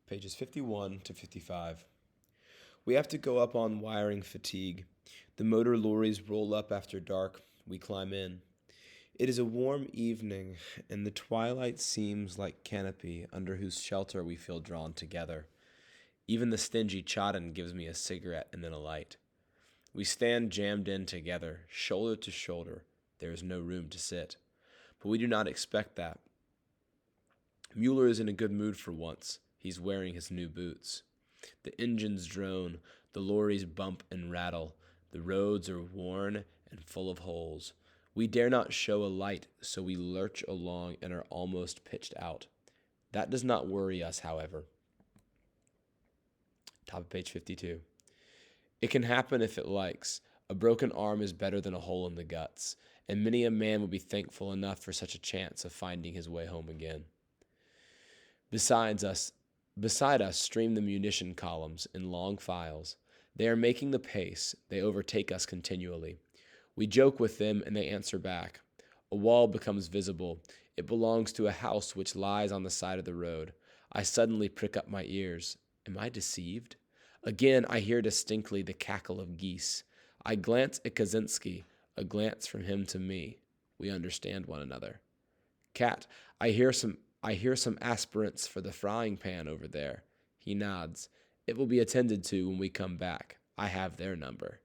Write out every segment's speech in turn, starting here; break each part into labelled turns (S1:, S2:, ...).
S1: pages 51 to 55. We have to go up on wiring fatigue. The motor lorries roll up after dark. We climb in. It is a warm evening, and the twilight seems like canopy under whose shelter we feel drawn together. Even the stingy Chadden gives me a cigarette and then a light. We stand jammed in together, shoulder to shoulder. There is no room to sit. But we do not expect that. Mueller is in a good mood for once. He's wearing his new boots. The engines drone, the lorries bump and rattle. The roads are worn and full of holes. We dare not show a light, so we lurch along and are almost pitched out. That does not worry us, however. Top of page 52. It can happen if it likes. A broken arm is better than a hole in the guts, and many a man will be thankful enough for such a chance of finding his way home again. Beside us stream the munition columns in long files. They are making the pace. They overtake us continually. We joke with them, and they answer back. A wall becomes visible. It belongs to a house which lies on the side of the road. I suddenly prick up my ears. Am I deceived? Again, I hear distinctly the cackle of geese. I glance at Kaczynski, a glance from him to me. We understand one another. Cat, I hear some aspirants for the frying pan over there. He nods. It will be attended to when we come back. I have their number.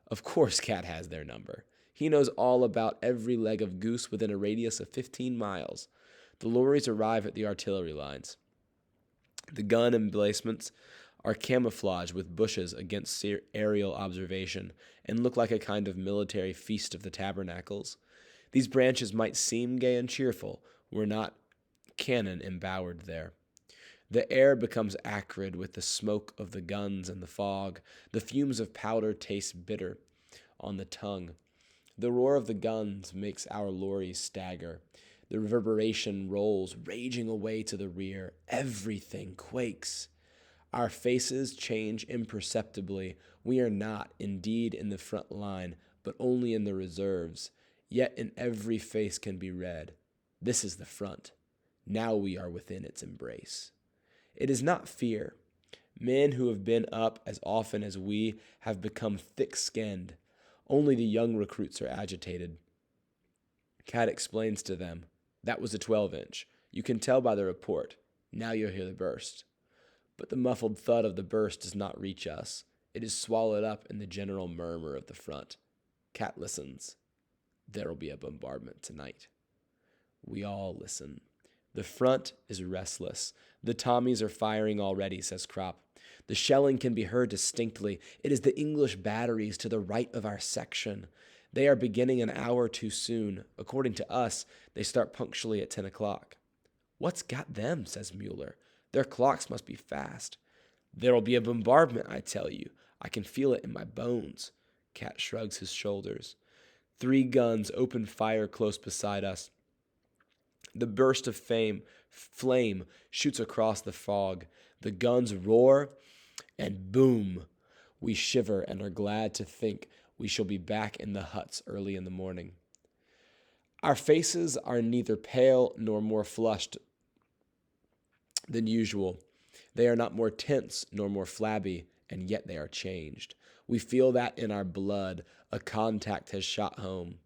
S1: Of course Cat has their number. He knows all about every leg of goose within a radius of 15 miles. The lorries arrive at the artillery lines. The gun emplacements are camouflaged with bushes against aerial observation and look like a kind of military feast of the tabernacles. These branches might seem gay and cheerful were not cannon embowered there. The air becomes acrid with the smoke of the guns and the fog. The fumes of powder taste bitter on the tongue. The roar of the guns makes our lorries stagger. The reverberation rolls, raging away to the rear. Everything quakes. Our faces change imperceptibly. We are not, indeed, in the front line, but only in the reserves. Yet in every face can be read, this is the front. Now we are within its embrace. It is not fear. Men who have been up as often as we have become thick-skinned. Only the young recruits are agitated. Cat explains to them, that was a 12-inch. You can tell by the report. Now you'll hear the burst. But the muffled thud of the burst does not reach us. It is swallowed up in the general murmur of the front. Cat listens. There will be a bombardment tonight. We all listen. The front is restless. The Tommies are firing already, says Kropp. The shelling can be heard distinctly. It is the English batteries to the right of our section. They are beginning an hour too soon. According to us, they start punctually at 10 o'clock. What's got them, says Mueller. Their clocks must be fast. There will be a bombardment, I tell you. I can feel it in my bones. Cat shrugs his shoulders. 3 guns open fire close beside us. The burst of flame shoots across the fog. The guns roar, and boom! We shiver and are glad to think we shall be back in the huts early in the morning. Our faces are neither pale nor more flushed than usual. They are not more tense nor more flabby, and yet they are changed. We feel that in our blood a contact has shot home.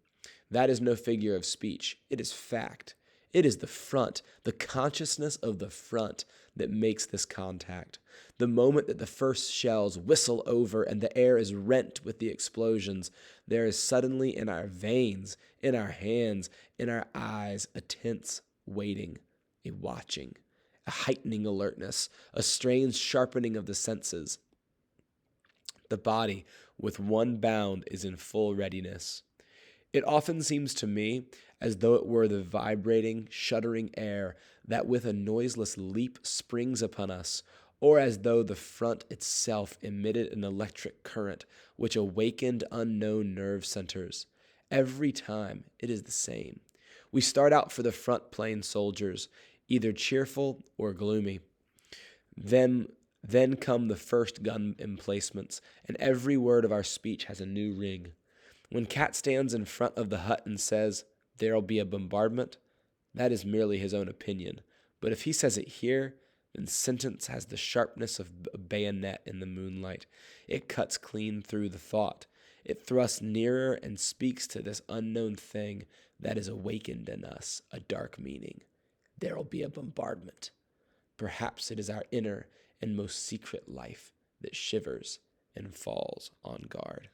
S1: That is no figure of speech. It is fact. It is the front, the consciousness of the front that makes this contact. The moment that the first shells whistle over and the air is rent with the explosions, there is suddenly in our veins, in our hands, in our eyes, a tense waiting, a watching, a heightening alertness, a strange sharpening of the senses. The body, with one bound, is in full readiness. It often seems to me as though it were the vibrating, shuddering air that with a noiseless leap springs upon us, or as though the front itself emitted an electric current which awakened unknown nerve centers. Every time it is the same. We start out for the front plain soldiers, either cheerful or gloomy. Then come the first gun emplacements, and every word of our speech has a new ring. When Cat stands in front of the hut and says, there'll be a bombardment, that is merely his own opinion. But if he says it here, And sentence has the sharpness of a bayonet in the moonlight. It cuts clean through the thought. It thrusts nearer and speaks to this unknown thing that is awakened in us, a dark meaning. There'll be a bombardment. Perhaps it is our inner and most secret life that shivers and falls on guard.